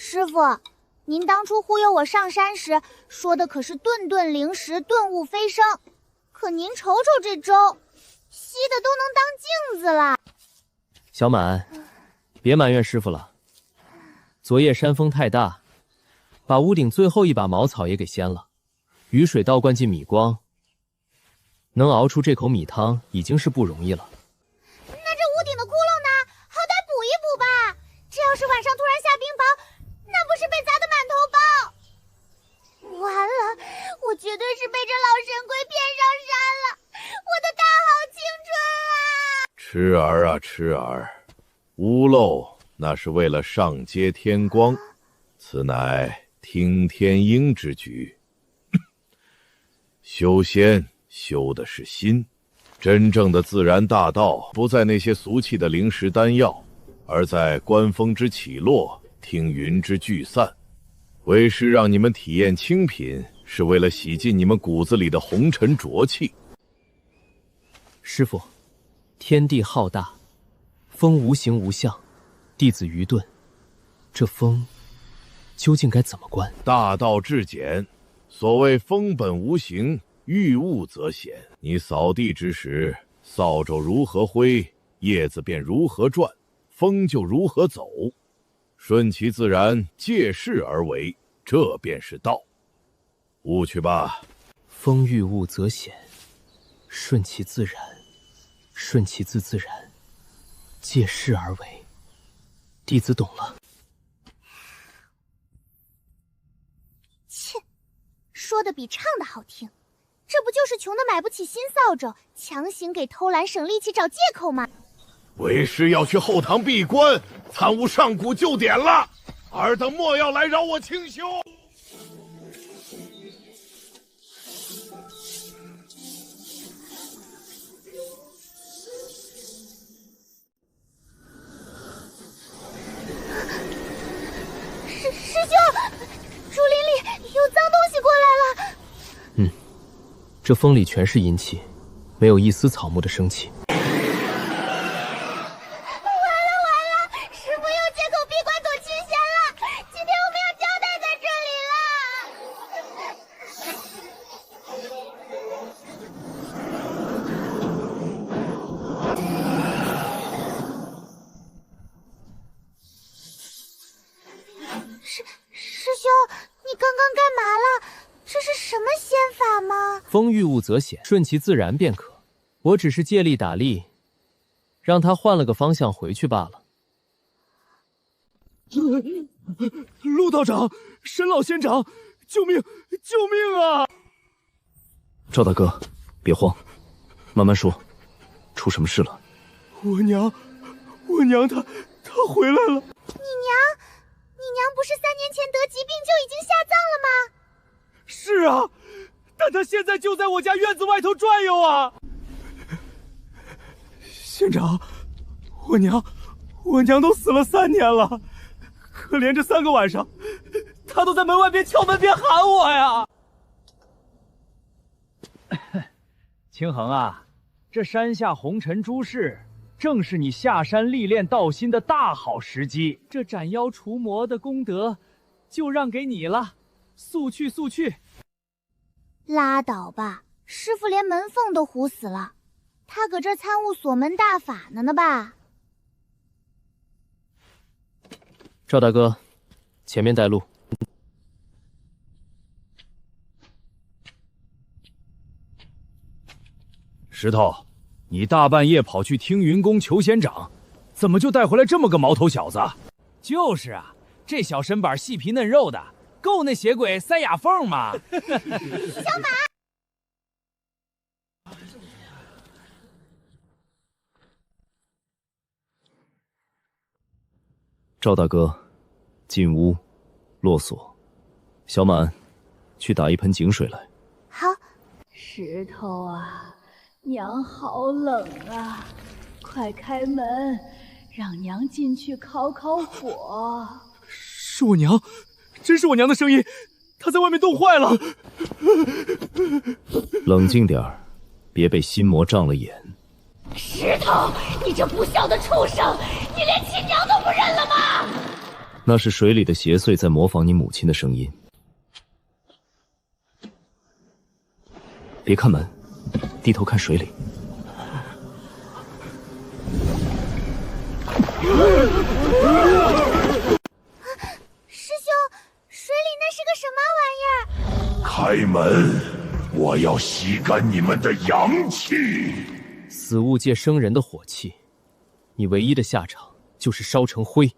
师傅，您当初忽悠我上山时说的可是顿顿灵石，顿悟飞升，可您瞅瞅这粥，稀的都能当镜子了。小满，别埋怨师傅了。昨夜山风太大，把屋顶最后一把茅草也给掀了，雨水倒灌进米缸，能熬出这口米汤已经是不容易了。那这屋顶的窟窿呢？好歹补一补吧。这要是晚上突然下冰雹，那不是被砸得满头包？完了，我绝对是被这老神龟骗上山了，我的大好青春啊！痴儿啊痴儿，屋漏那是为了上接天光，此乃听天鹰之举。修仙修的是心，真正的自然大道不在那些俗气的灵石丹药，而在观风之起落，听云之聚散。为师让你们体验清品，是为了洗尽你们骨子里的红尘浊气。师傅，天地浩大，风无形无相，弟子愚钝，这风究竟该怎么观？大道至简，所谓风本无形，遇物则显。你扫地之时，扫帚如何挥，叶子便如何转，风就如何走。顺其自然，借势而为，这便是道。悟去吧。风遇物则显，顺其自然，顺其自然，借势而为。弟子懂了。切，说的比唱的好听，这不就是穷的买不起新扫帚，强行给偷懒省力气找借口吗？为师要去后堂闭关，参悟上古旧典了，尔等莫要来扰我清修。师兄，竹林里有脏东西过来了。这风里全是阴气，没有一丝草木的生气。师傅又借口闭关躲清闲了，今天我们要交代在这里了。师兄，你刚刚干嘛了？这是什么仙法吗？风遇物则显，顺其自然便可。我只是借力打力，让他换了个方向回去罢了。陆道长，沈老仙长，救命！救命啊！赵大哥，别慌，慢慢说，出什么事了？我娘她回来了。你娘不是3年前得疾病就已经下葬了吗？是啊，但她现在就在我家院子外头转悠啊。仙长，我娘都死了3年了，可连着3个晚上，她都在门外边敲门边喊我呀。清衡啊，这山下红尘诸事，正是你下山历练道心的大好时机。这斩妖除魔的功德，就让给你了，速去速去。拉倒吧，师傅连门缝都糊死了，他搁这参悟锁门大法呢吧？赵大哥，前面带路。石头，你大半夜跑去听云宫求仙长，怎么就带回来这么个毛头小子？就是啊，这小身板细皮嫩肉的，够那邪鬼塞牙缝吗？小马，赵大哥，进屋，落锁。小满，去打一盆井水来。好。石头啊，娘好冷啊，快开门，让娘进去烤烤火。是我娘，真是我娘的声音，她在外面冻坏了。冷静点儿，别被心魔障了眼。石头，你这不孝的畜生，你连亲娘都不认了吗？那是水里的邪祟在模仿你母亲的声音。别看门，低头看水里。师兄，水里那是个什么玩意儿？开门！我要吸干你们的阳气。死物借生人的火气，你唯一的下场就是烧成灰。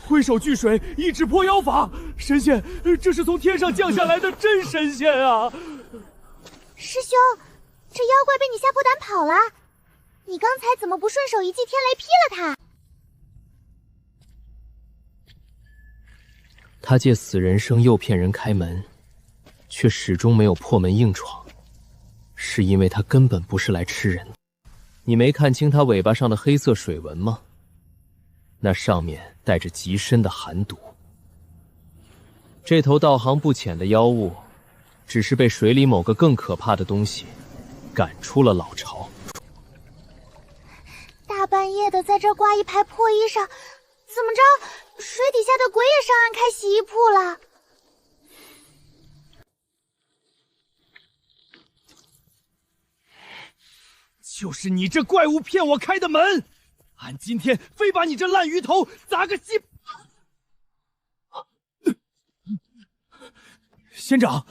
挥手聚水，一指破妖法，神仙，这是从天上降下来的真神仙啊！师兄，这妖怪被你吓破胆跑了，你刚才怎么不顺手一记天雷劈了他？他借死人声诱骗人开门，却始终没有破门硬闯，是因为他根本不是来吃人的。你没看清他尾巴上的黑色水纹吗？那上面带着极深的寒毒。这头道行不浅的妖物，只是被水里某个更可怕的东西赶出了老巢。大半夜的在这儿挂一排破衣裳，怎么着，水底下的鬼也上岸开洗衣铺了？就是你这怪物骗我开的门，俺今天非把你这烂鱼头砸个稀！仙长，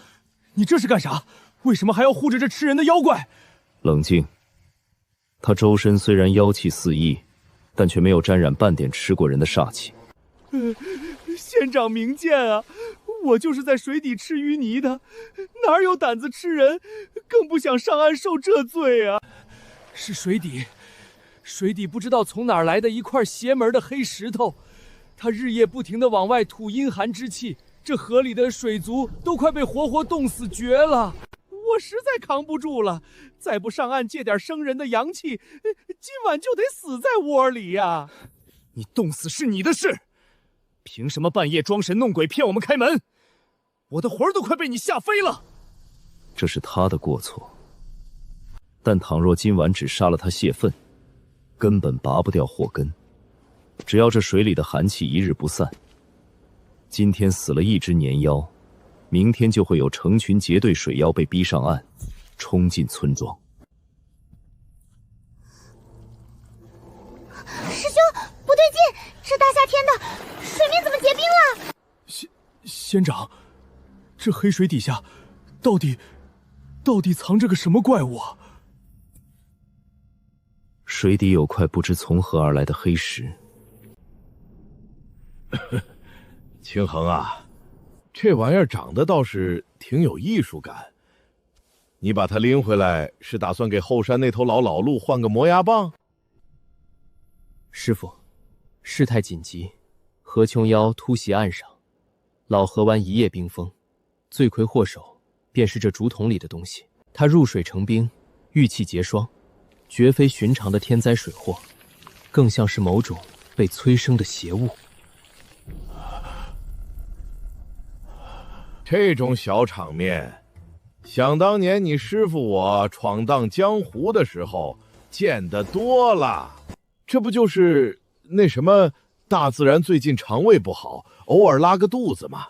你这是干啥？为什么还要护着这吃人的妖怪？冷静。他周身虽然妖气四溢，但却没有沾染半点吃过人的煞气。仙长明鉴啊！我就是在水底吃淤泥的，哪有胆子吃人，更不想上岸受这罪啊！是水底不知道从哪儿来的一块邪门的黑石头，它日夜不停地往外吐阴寒之气，这河里的水族都快被活活冻死绝了。我实在扛不住了，再不上岸借点生人的阳气，今晚就得死在窝里呀！你冻死是你的事，凭什么半夜装神弄鬼骗我们开门？我的魂儿都快被你吓飞了。这是他的过错，但倘若今晚只杀了他泄愤，根本拔不掉祸根。只要这水里的寒气一日不散，今天死了一只年妖，明天就会有成群结队水妖被逼上岸，冲进村庄。师兄，不对劲，这大夏天的，水面怎么结冰了？仙长，这黑水底下到底藏着个什么怪物啊？水底有块不知从何而来的黑石。清衡啊，这玩意儿长得倒是挺有艺术感。你把它拎回来，是打算给后山那头老鹿换个磨牙棒？师傅，事态紧急，河琼妖突袭岸上，老河湾一夜冰封，罪魁祸首便是这竹筒里的东西。它入水成冰，玉气结霜，绝非寻常的天灾水祸，更像是某种被催生的邪物。这种小场面，想当年你师傅我闯荡江湖的时候见得多了。这不就是那什么，大自然最近肠胃不好，偶尔拉个肚子嘛。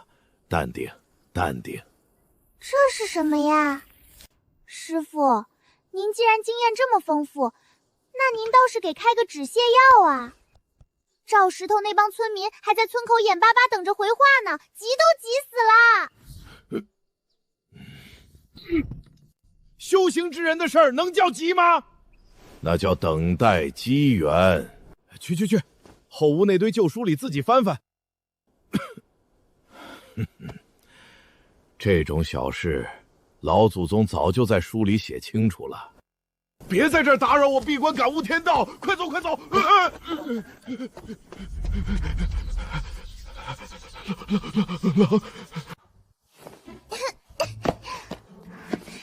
淡定，淡定。这是什么呀？师傅，您既然经验这么丰富，那您倒是给开个止泻药啊！赵石头那帮村民还在村口眼巴巴等着回话呢，急都急死了。修行之人的事儿能叫急吗？那叫等待机缘。去，后屋那堆旧书里自己翻翻。这种小事，老祖宗早就在书里写清楚了。别在这儿打扰我闭关感悟天道，快走！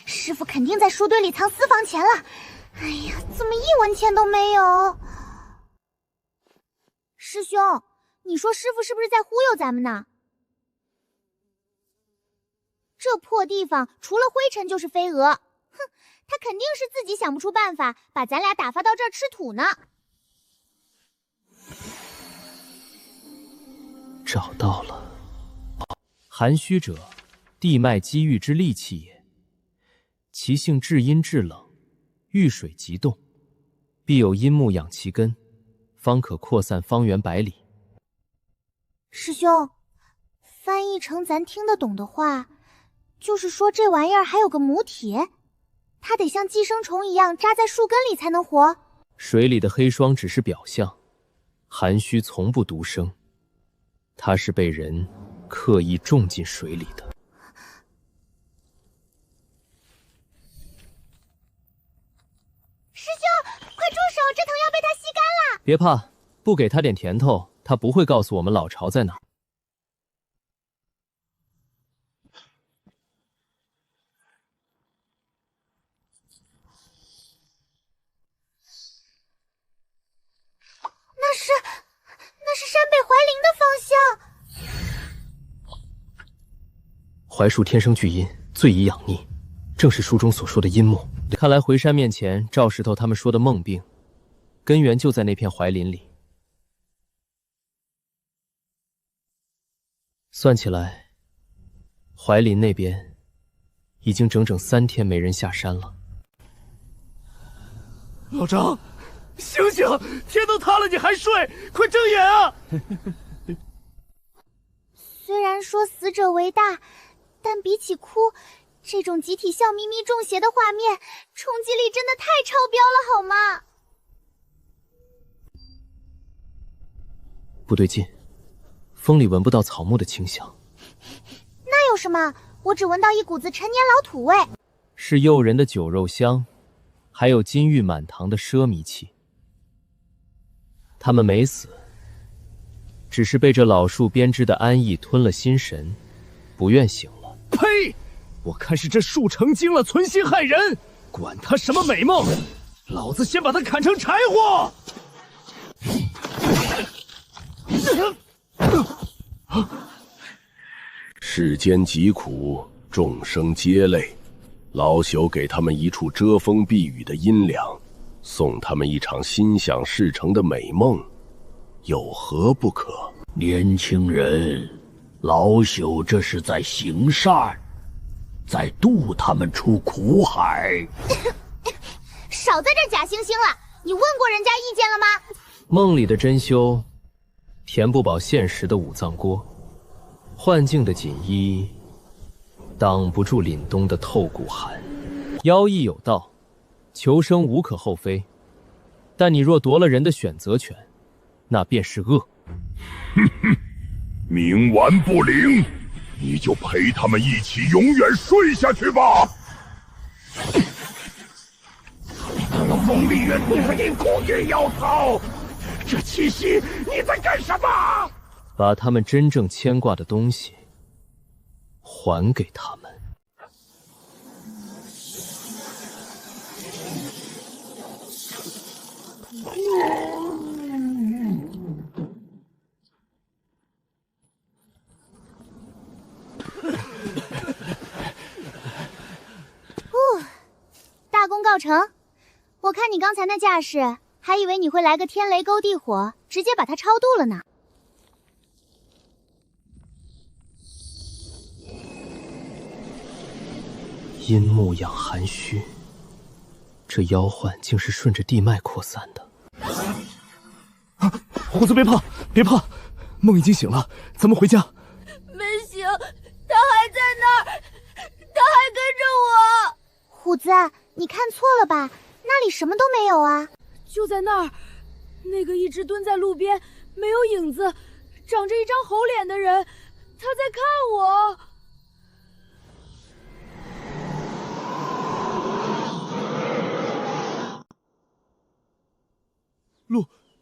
师傅肯定在书堆里藏私房钱了。哎呀，怎么一文钱都没有？师兄，你说师傅是不是在忽悠咱们呢？这破地方除了灰尘就是飞蛾。哼，他肯定是自己想不出办法，把咱俩打发到这儿吃土呢。找到了，寒虚者，地脉积郁之利器也。其性至阴至冷，遇水即动，必有阴木养其根，方可扩散方圆百里。师兄，翻译成咱听得懂的话，就是说这玩意儿还有个母体，它得像寄生虫一样扎在树根里才能活。水里的黑霜只是表象，寒虚从不独生，它是被人刻意种进水里的。师兄，快住手，这藤要被它吸干了。别怕，不给他点甜头，他不会告诉我们老巢在哪。那是山北怀灵的方向。槐树天生聚阴，最宜养逆，正是书中所说的阴木。看来回山面前赵石头他们说的梦病，根源就在那片槐林里。算起来，槐林那边已经整整3天没人下山了。老张，醒醒！天都塌了，你还睡？快睁眼啊！虽然说死者为大，但比起哭，这种集体笑眯眯中邪的画面，冲击力真的太超标了，好吗？不对劲，风里闻不到草木的清香。那有什么？我只闻到一股子陈年老土味。是诱人的酒肉香，还有金玉满堂的奢靡气。他们没死，只是被这老树编织的安逸吞了心神，不愿醒了。呸！我看是这树成精了，存心害人。管他什么美梦，老子先把他砍成柴火！世间疾苦，众生皆累。老朽给他们一处遮风避雨的阴凉，送他们一场心想事成的美梦，有何不可？年轻人，老朽这是在行善，在渡他们出苦海。少在这假惺惺了，你问过人家意见了吗？梦里的珍馐，填不饱现实的五脏锅；幻境的锦衣，挡不住凛冬的透骨寒。妖亦有道，求生无可厚非，但你若夺了人的选择权，那便是恶。冥顽不灵，你就陪他们一起永远睡下去吧。风里人指引空野妖草，这气息你在干什么？把他们真正牵挂的东西还给他们。大功告成。我看你刚才那架势，还以为你会来个天雷勾地火，直接把他超度了呢。阴木养寒虚，这妖幻竟是顺着地脉扩散的。虎子别怕，别怕，梦已经醒了，咱们回家。没醒，他还在那儿，他还跟着我。虎子，你看错了吧？那里什么都没有啊。就在那儿，那个一直蹲在路边没有影子，长着一张猴脸的人，他在看我。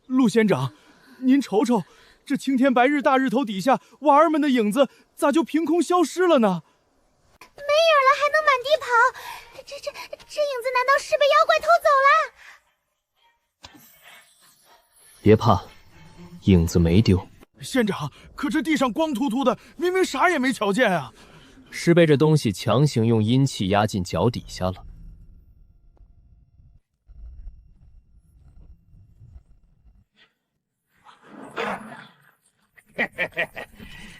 陆仙长，您瞅瞅，这青天白日大日头底下，娃儿们的影子咋就凭空消失了呢？没影了还能满地跑，这影子难道是被妖怪偷走了？别怕，影子没丢。仙长，可这地上光秃秃的，明明啥也没瞧见啊！是被这东西强行用阴气压进脚底下了。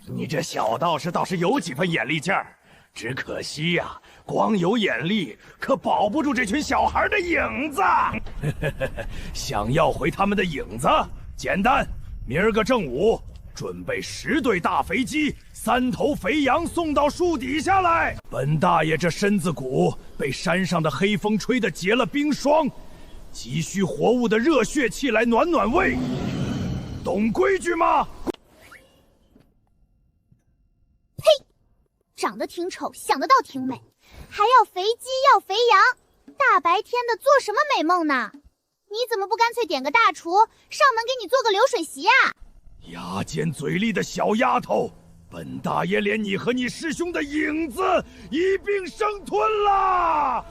你这小道士倒是有几分眼力劲儿，只可惜呀，光有眼力可保不住这群小孩的影子。想要回他们的影子，简单，明儿个正午准备10对大肥鸡、3头肥羊送到树底下来。本大爷这身子骨被山上的黑风吹得结了冰霜，急需活物的热血气来暖暖胃，懂规矩吗？长得挺丑，想得倒挺美，还要肥鸡要肥羊，大白天的做什么美梦呢？你怎么不干脆点个大厨上门给你做个流水席啊？牙尖嘴利的小丫头，本大爷连你和你师兄的影子一并生吞了！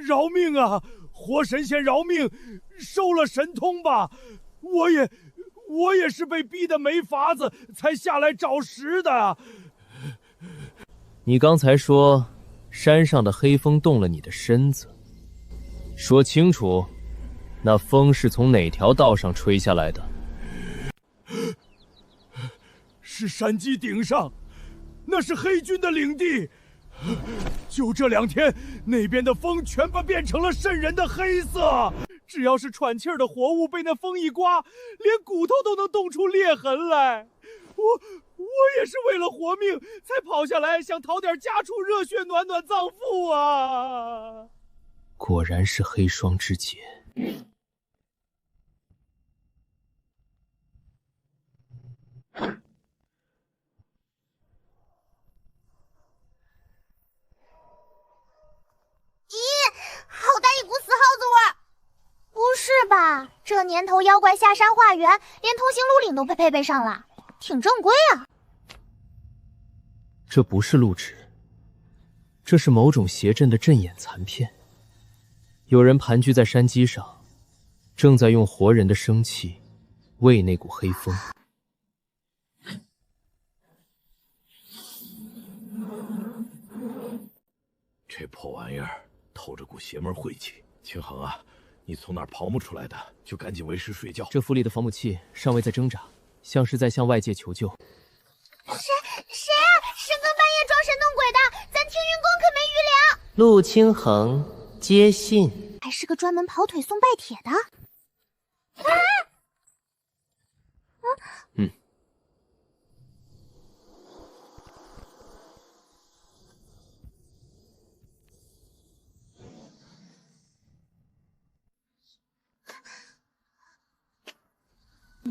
饶命啊！活神仙饶命！收了神通吧！我也是被逼得没法子才下来找食的。你刚才说山上的黑风动了你的身子，说清楚，那风是从哪条道上吹下来的？是山鸡顶上，那是黑军的领地。就这2天，那边的风全部变成了渗人的黑色。只要是喘气儿的活物被那风一刮，连骨头都能冻出裂痕来。我也是为了活命才跑下来，想讨点家畜热血暖暖脏腑啊！果然是黑霜之劫。好大一股死耗子味儿！不是吧？这年头妖怪下山化缘，连通行录领都被配备上了，挺正规啊。这不是录纸，这是某种邪阵的阵眼残片。有人盘踞在山脊上，正在用活人的生气喂那股黑风。这破玩意儿透着股邪门晦气。清衡啊，你从哪儿刨摸出来的？就赶紧为师睡觉。这府里的防母器尚未在挣扎，像是在向外界求救。谁啊？深更半夜装神弄鬼的，咱听云宫可没余粮。陆清衡接信，还是个专门跑腿送拜帖的。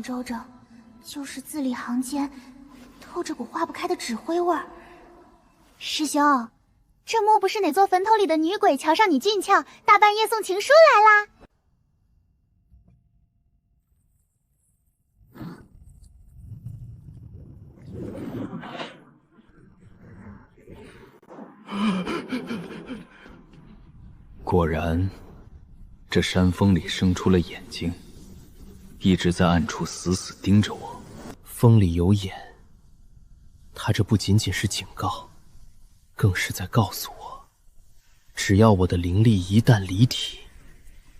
周周，就是字里行间透着股化不开的纸灰味儿。师兄，这莫不是哪座坟头里的女鬼瞧上你俊俏，大半夜送情书来啦？果然，这山峰里生出了眼睛，一直在暗处死死盯着我。风里有眼，他这不仅仅是警告，更是在告诉我，只要我的灵力一旦离体，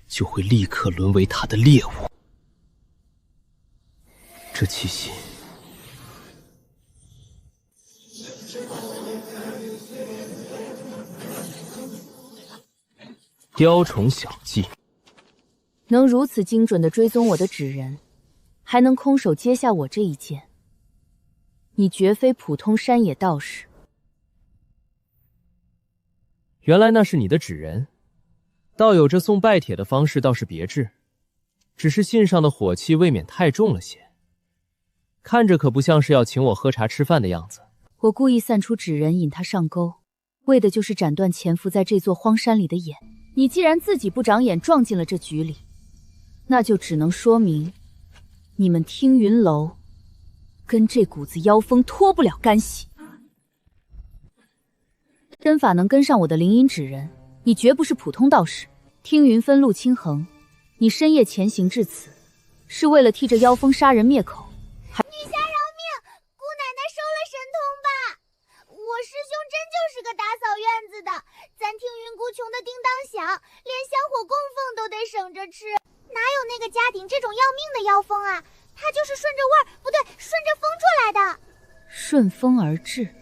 就会立刻沦为他的猎物。这气息，雕虫小技，能如此精准地追踪我的纸人，还能空手接下我这一剑，你绝非普通山野道士。原来那是你的纸人，道友这送拜帖的方式倒是别致，只是信上的火气未免太重了些，看着可不像是要请我喝茶吃饭的样子。我故意散出纸人引他上钩，为的就是斩断潜伏在这座荒山里的眼。你既然自己不长眼撞进了这局里，那就只能说明你们听云楼跟这股子妖风脱不了干系。身法能跟上我的灵隐指人，你绝不是普通道士。听云分陆清衡，你深夜前行至此，是为了替这妖风杀人灭口？女侠饶命，姑奶奶收了神通吧！我师兄真就是个打扫院子的，咱听云姑穷的叮当响，连香火供奉都得省着吃，哪有那个家顶这种要命的妖风啊？他就是顺着味儿，不对，顺着风出来的。顺风而至，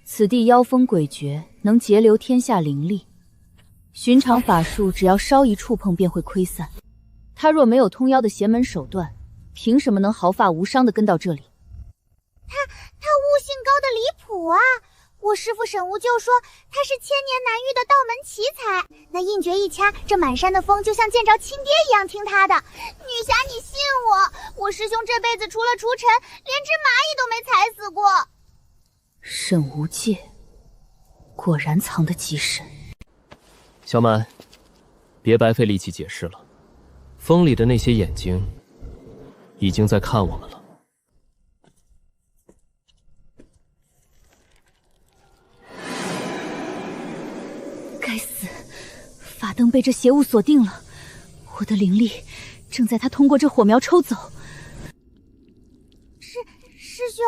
此地妖风诡谲，能截留天下灵力。寻常法术只要稍一触碰便会溃散，他若没有通妖的邪门手段，凭什么能毫发无伤地跟到这里？他悟性高的离谱啊！我师父沈无就说他是千年难遇的道门奇才，那印诀一掐，这满山的风就像见着亲爹一样听他的。女侠，你信我师兄这辈子除了除尘，连只蚂蚁都没踩死过。沈无界果然藏得极深。小满，别白费力气解释了，风里的那些眼睛已经在看我们了。该死，法灯被这邪物锁定了，我的灵力正在他通过这火苗抽走。师兄，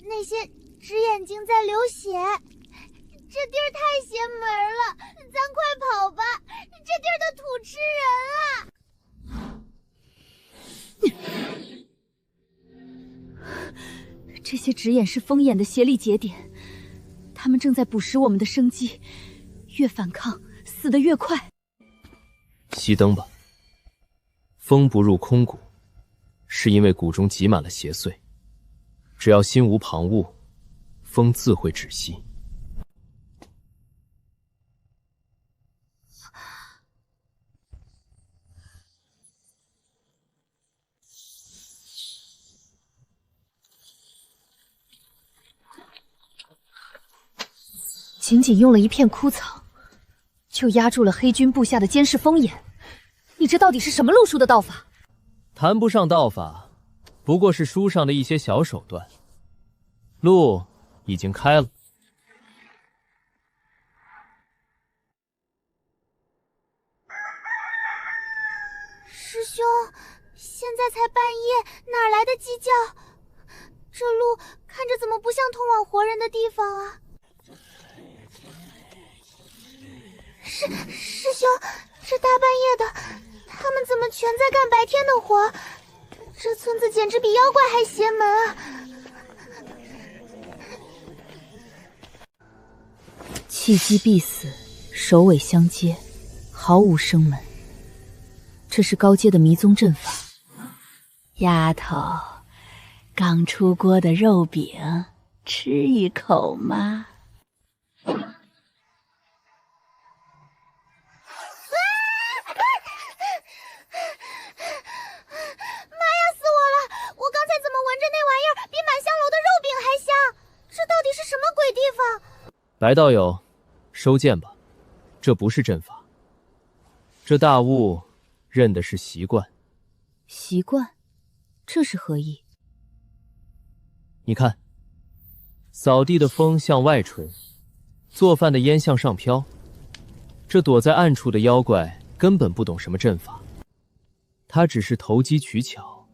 那些纸眼睛在流血，这地儿太邪门了，咱快跑吧，这地儿的土吃人啊！这些纸眼是风眼的邪力节点，他们正在捕食我们的生机，越反抗死得越快。熄灯吧。风不入空谷，是因为谷中挤满了邪祟，只要心无旁骛，风自会止息。仅仅用了一片枯草，就压住了黑军部下的监视风眼，你这到底是什么路数的道法？谈不上道法，不过是书上的一些小手段。路已经开了。师兄，现在才半夜，哪来的鸡叫？这路看着怎么不像通往活人的地方啊？师兄，这大半夜的，他们怎么全在干白天的活？这村子简直比妖怪还邪门啊！契机必死，首尾相接，毫无生门。这是高阶的迷踪阵法。丫头，刚出锅的肉饼，吃一口吗？白道友，收剑吧，这不是阵法。这大雾认的是习惯。习惯？这是何意？你看，扫地的风向外吹，做饭的烟向上飘。这躲在暗处的妖怪根本不懂什么阵法，他只是投机取巧，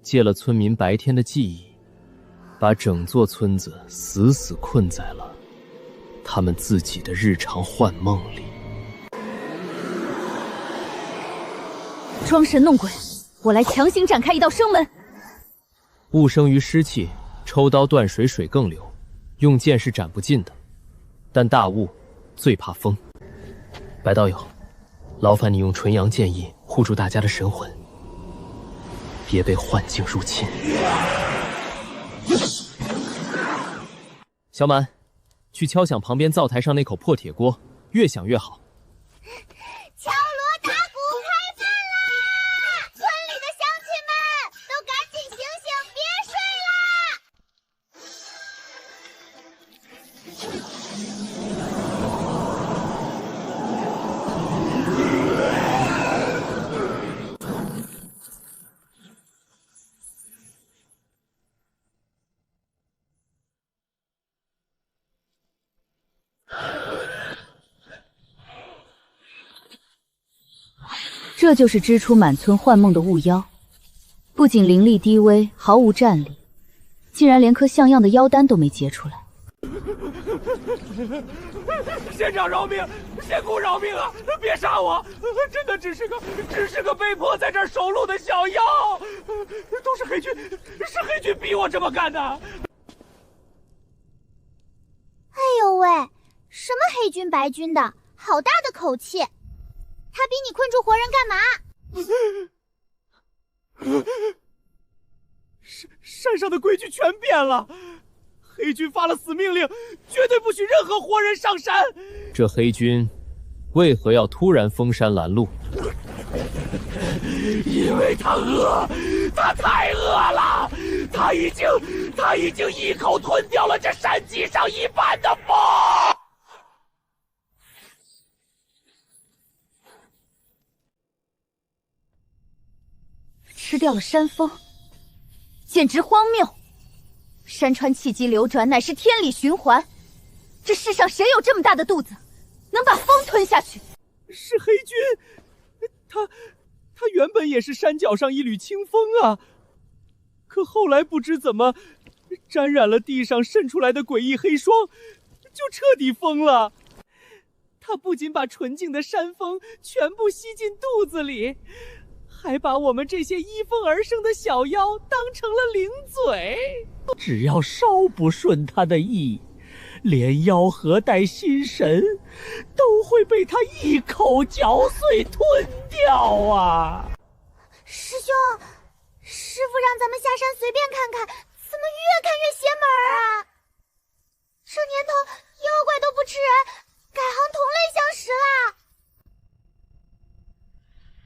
借了村民白天的记忆，把整座村子死死困在了他们自己的日常幻梦里。装神弄鬼，我来强行展开一道生门。雾生于湿气，抽刀断水，水更流。用剑是斩不尽的，但大雾最怕风。白道友，劳烦你用纯阳剑意护住大家的神魂，别被幻境入侵。小满，去敲响旁边灶台上那口破铁锅，越响越好。敲锣打鼓开饭啦！村里的乡亲们都赶紧醒醒，别睡啦！这就是织出满村幻梦的雾妖，不仅灵力低微，毫无战力，竟然连颗像样的妖丹都没结出来。仙长饶命！仙姑饶命啊！别杀我！真的只是个被迫在这儿守路的小妖，都是黑军，是黑军逼我这么干的。哎呦喂，什么黑军白军的，好大的口气！他逼你困住活人干嘛？山上的规矩全变了。黑军发了死命令，绝对不许任何活人上山。这黑军为何要突然封山拦路？因为他饿，他太饿了，他已经一口吞掉了这山脊上一半的风。吃掉了山峰，简直荒谬！山川气机流转乃是天理循环，这世上谁有这么大的肚子，能把风吞下去？是黑军，他原本也是山脚上一缕清风啊，可后来不知怎么沾染了地上渗出来的诡异黑霜，就彻底疯了。他不仅把纯净的山风全部吸进肚子里，还把我们这些依风而生的小妖当成了零嘴。只要稍不顺他的意，连妖核带心神都会被他一口嚼碎吞掉啊！师兄，师父让咱们下山随便看看，怎么越看越邪门啊？这年头妖怪都不吃人，改行同类相食啦！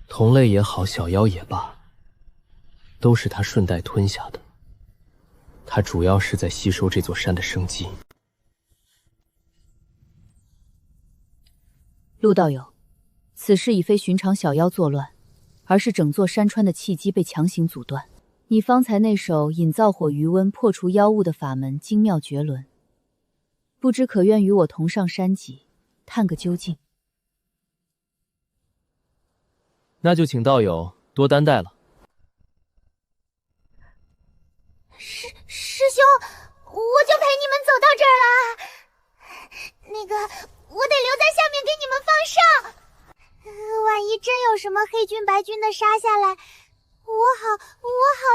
同类也好，小妖也罢，都是他顺带吞下的。他主要是在吸收这座山的生机。陆道友，此事已非寻常小妖作乱，而是整座山川的契机被强行阻断。你方才那手引灶火余温破除妖物的法门精妙绝伦，不知可愿与我同上山脊，探个究竟？那就请道友多担待了。师兄，我就陪你们走到这儿了。那个，我得留在下面给你们放哨。万一真有什么黑军白军的杀下来，我好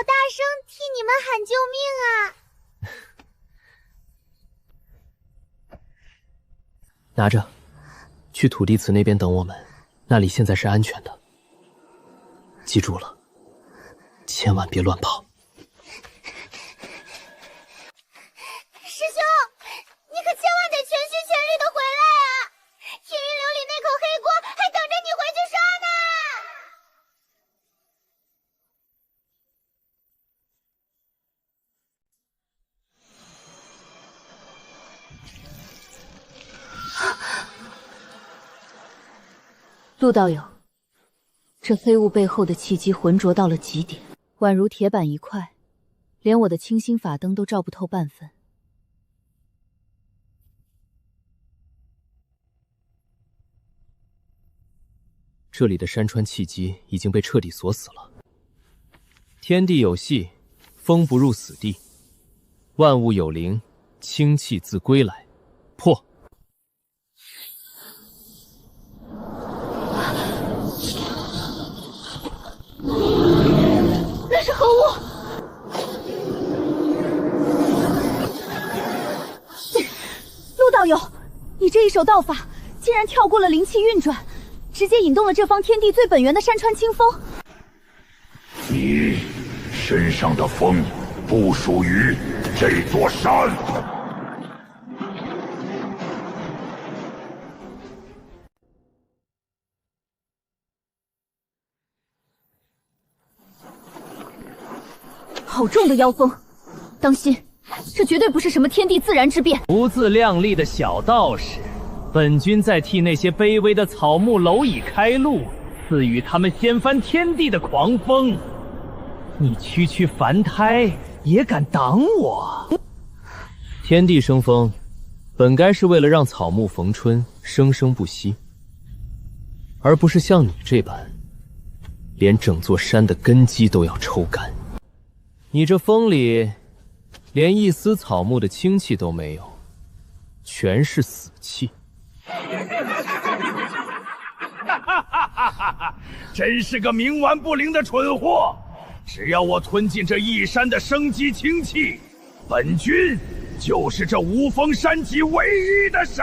大声替你们喊救命啊！拿着，去土地祠那边等我们，那里现在是安全的。记住了，千万别乱跑。师兄，你可千万得全心全力的回来啊！天云琉璃那口黑锅还等着你回去刷呢。陆道友，这黑雾背后的气机浑浊到了极点，宛如铁板一块，连我的清心法灯都照不透半分。这里的山川气机已经被彻底锁死了。天地有隙，风不入死地；万物有灵，清气自归来。破！那是何物？陆道友，你这一手道法竟然跳过了灵气运转，直接引动了这方天地最本源的山川清风。你身上的风不属于这座山。好重的妖风，当心，这绝对不是什么天地自然之变。不自量力的小道士，本君在替那些卑微的草木蝼蚁开路，赐予他们掀翻天地的狂风。你区区凡胎也敢挡我？天地生风，本该是为了让草木逢春，生生不息，而不是像你这般连整座山的根基都要抽干。你这风里，连一丝草木的清气都没有，全是死气。真是个冥顽不灵的蠢货！只要我吞进这一山的生机清气，本君就是这无风山脊唯一的神。